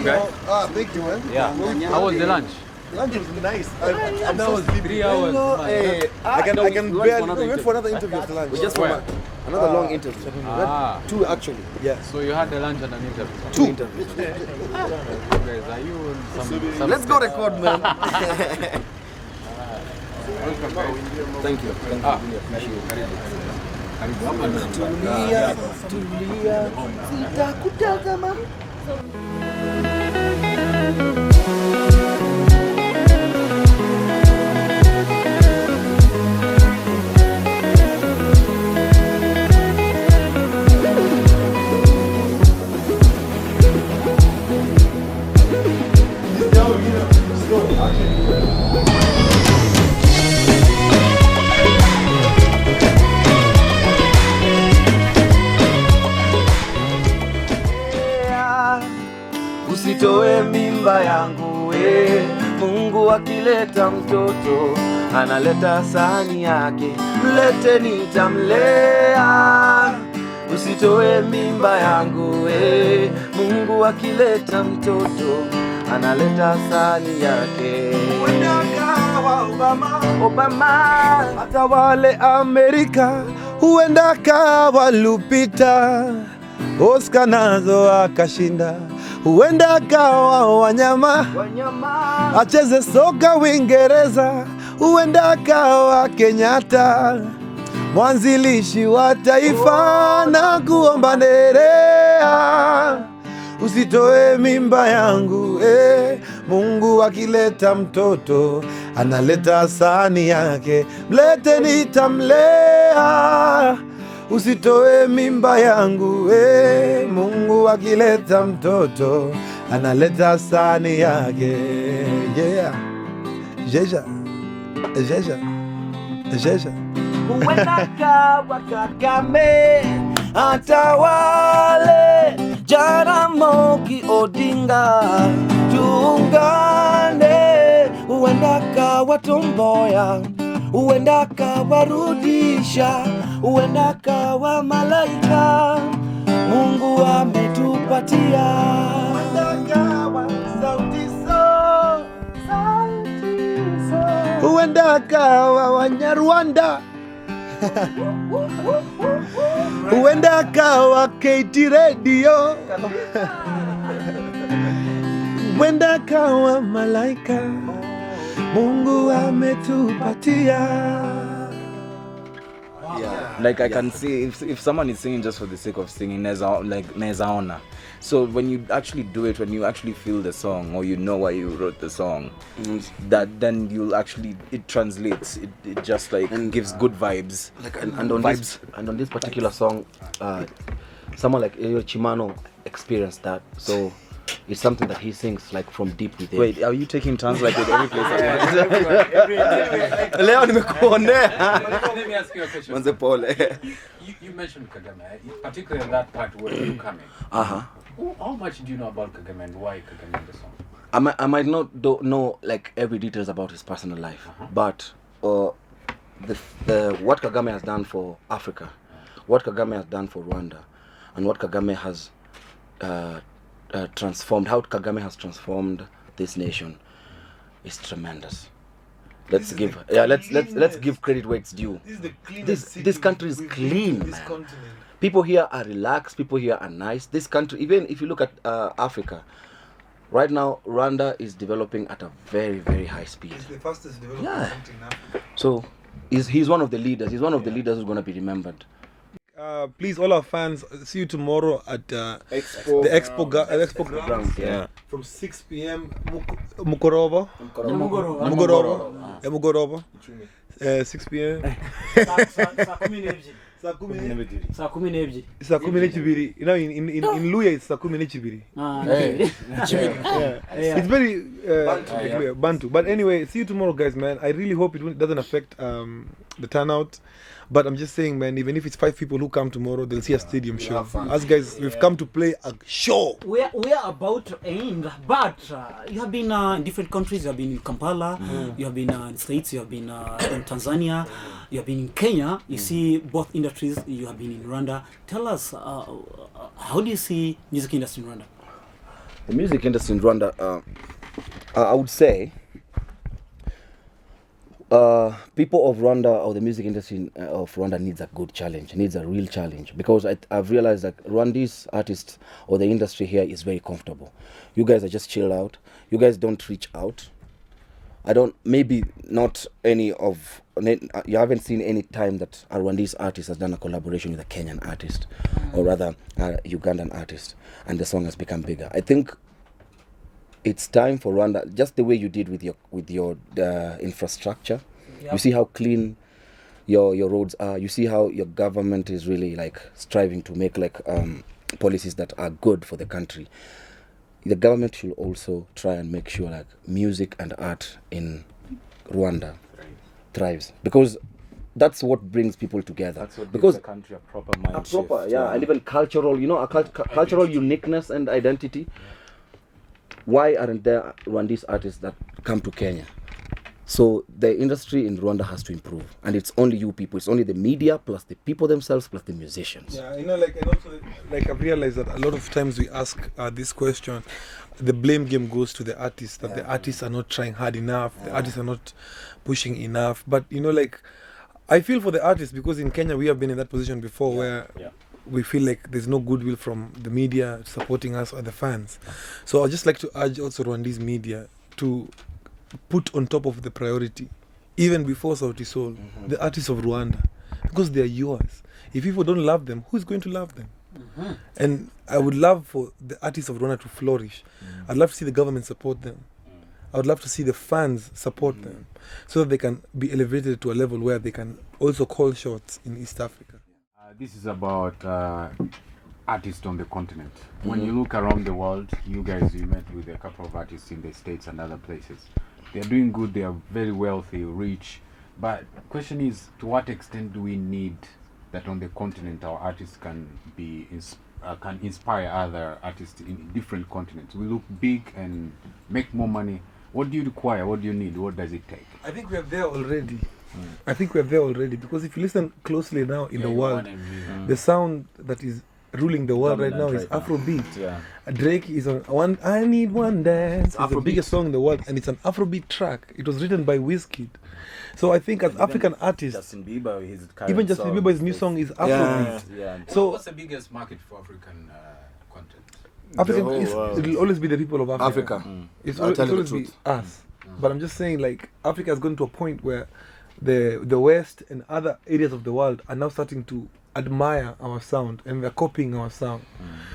guys? Thank you, man. Yeah. How was the lunch? Lunch was nice. And that was 3 hours. I can barely wait for another interview after lunch. Just for another long interview. Two actually. Yeah. So you had the lunch and an interview. Two interviews. Guys, are you on some Let's go record, man. Welcome, guys. Thank you. Really appreciate it. Tulia, sitakutazama. Usitoe mimba yangu Mungu akileta mtoto analeta sahani yake, mlete nitamlea. Usitoe mimba yangu Mungu akileta mtoto analeta sahani yake. Obama hata wale Amerika, huenda kawa Lupita, Oscar nazo akashinda, huenda kawa wanyama acheze soka Uingereza, huenda kawa Kenyatta, mwanzilishi wa taifa na kuomba nerea. Usitoe mimba yangu Mungu akileta mtoto analeta sahani yake, mlete nitamlea. Usitoe mimba yangu Mungu akileta mtoto analeta sahani yake. Yeah. Jeja. Uwenda kawa Kagame atawale, Jaramogi Odinga tuungane. Uwenda kawa Tomboya, uwenda kawa Rudisha, uwenda kawa malaika Mungu ametupatia. Uwenda kawa Sauti Sol, uwenda kawa Wanyarwanda, uwenda kawa KT Radio, uwenda kawa malaika Mungu ametupatia. Like I can see if someone is singing just for the sake of singing, neza ona. So when you actually do it, when you actually feel the song, or you know why you wrote the song, that then you'll actually, it translates. It just like and gives good vibes. Like and on vibes. On this particular song, someone like Chimano experienced that. So it's something that he sings like from deep within. Wait, are you taking turns like with every place? Let me ask you a question. You mentioned Kagame, particularly that part where you come in. How much do you know about Kagame and why Kagame in the song? I might not know like every details about his personal life, but what Kagame has done for Africa, what Kagame has done for Rwanda, and what Kagame has transformed, how Kagame has transformed this nation is tremendous. Let's give credit where it's due. This country is clean, man. People here are relaxed. People here are nice. This country, even if you look at Africa, right now Rwanda is developing at a very, very high speed. It's the fastest developing country in Africa. So he's one of the leaders. He's one of the leaders who's going to be remembered. Please, all our fans, see you tomorrow at the Expo Grounds. Yeah. From 6 p.m. Mugorobo. 6 p.m. Sakuminechibiri. You know, in Luya it's Sakuminechibiri. It's very Bantu. But anyway, see you tomorrow, guys, man. I really hope it doesn't affect the turnout. But I'm just saying, man, even if it's 5 people who come tomorrow, they'll see a stadium show. Us guys, we've come to play a show. We are about to end, but you have been in different countries. You have been in Kampala, you have been in the States, you have been in Tanzania, you have been in Kenya. You see both industries. You have been in Rwanda. Tell us, how do you see music industry in Rwanda? The music industry in Rwanda, I would say, people of Rwanda, or the music industry of Rwanda needs a good challenge, needs a real challenge, because I've realized that Rwandese artists or the industry here is very comfortable. You guys are just chill out. You guys don't reach out. Maybe not any of, you haven't seen any time that a Rwandese artist has done a collaboration with a Kenyan artist, or rather a Ugandan artist, and the song has become bigger. I think it's time for Rwanda, just the way you did with your infrastructure. Yep. You see how clean your roads are. You see how your government is really like striving to make like policies that are good for the country. The government should also try and make sure like music and art in Rwanda thrives, because that's what brings people together. That's what gives the country a proper mind shift. And even cultural, cultural uniqueness and identity. Why aren't there Rwandese artists that come to Kenya? So the industry in Rwanda has to improve, and it's only you people. It's only the media plus the people themselves plus the musicians. Yeah, and also I've realized that a lot of times we ask this question, the blame game goes to the artists, that the artists are not trying hard enough, the artists are not pushing enough. But I feel for the artists, because in Kenya we have been in that position before where we feel like there's no goodwill from the media supporting us or the fans. So I'd just like to urge also Rwandese media to put on top of the priority, even before Sauti Sol, the artists of Rwanda, because they are yours. If people don't love them, who's going to love them? And I would love for the artists of Rwanda to flourish. I'd love to see the government support them. I would love to see the fans support them, so that they can be elevated to a level where they can also call shots in East Africa. This is about artists on the continent. When you look around the world, you met with a couple of artists in the States and other places. They're doing good, they are very wealthy, rich. But the question is, to what extent do we need that on the continent our artists can inspire other artists in different continents? We look big and make more money. What do you require? What do you need? What does it take? I think we are there already. Because if you listen closely now in the world, the sound that is ruling the world right now is Afrobeat. Drake is on one. I Need One Dance. It's the biggest song in the world, and it's an Afrobeat track. It was written by Wizkid. So I think as African artists, Justin Bieber, Justin Bieber's new song is Afrobeat. So what's the biggest market for African content? It will always be the people of Africa. It's always be us. But I'm just saying, like, Africa has gone to a point where the West and other areas of the world are now starting to admire our sound, and they're copying our sound.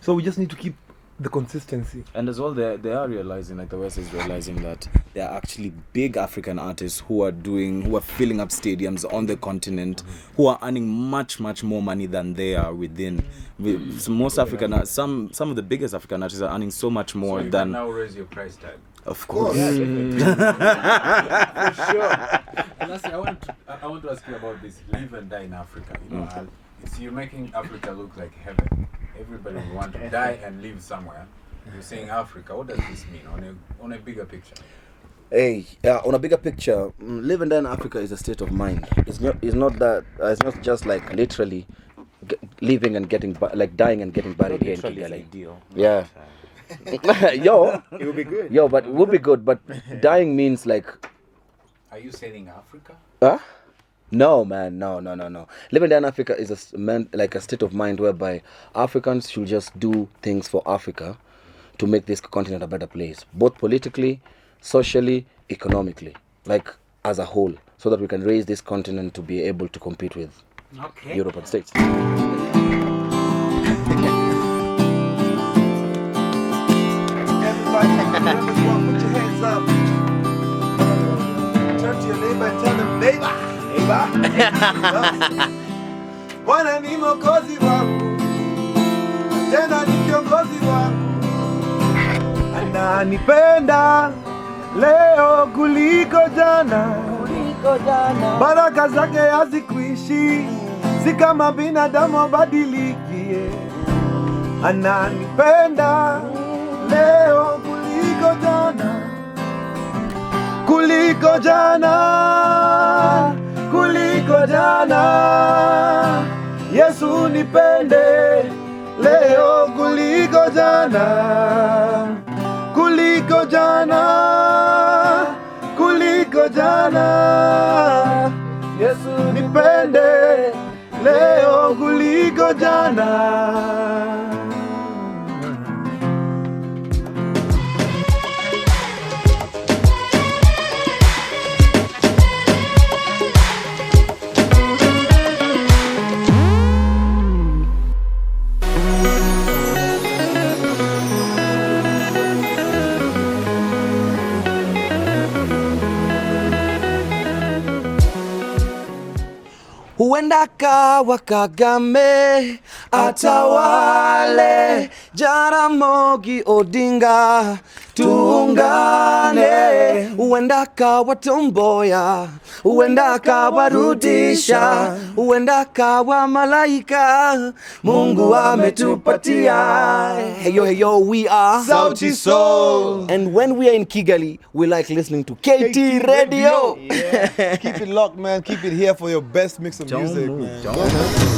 So we just need to keep the consistency. And as well, they are realizing, like the West is realizing, that there are actually big African artists who are filling up stadiums on the continent, who are earning much more money than they are within. Most African, some of the biggest African artists are earning so much more so you than. Can now raise your price tag. Of course. For sure. And lastly, I want to ask you about this live and die in Africa. You're making Africa look like heaven. Everybody will want to die and live somewhere. You're saying Africa. What does this mean on a bigger picture? On a bigger picture, live and die in Africa is a state of mind. It's not just like literally living and getting dying and getting buried here in Kigali. Yeah. It would be good. But it would be good. But dying means like. Are you saying Africa? No, man. No. Living in Africa is a state of mind whereby Africans should just do things for Africa to make this continent a better place, both politically, socially, economically, like as a whole, so that we can raise this continent to be able to compete with Europe and States. Put your hands up. Turn to your neighbor and tell them, neighbor. Bwana ni mwokozi wangu, tena ni kiongozi wangu. Ananipenda leo kuliko jana. Baraka zake hazikuishi, si kama binadamu badiliki. Ananipenda leo kuliko jana. Kuliko jana, Yesu nipende leo kuliko jana. kuliko jana, kuliko jana. Yesu nipende leo kuliko jana. Huenda kawa Kagame atawale, Jaramogi Odinga tuungane. Huenda kawa Tomboya, huenda kawa Rudisha, huenda kawa malaika Mungu ametupatia. Hey yo, we are Sauti Sol. And when we are in Kigali, we like listening to KT Radio. Yeah. Keep it locked, man. Keep it here for your best mix of music, man.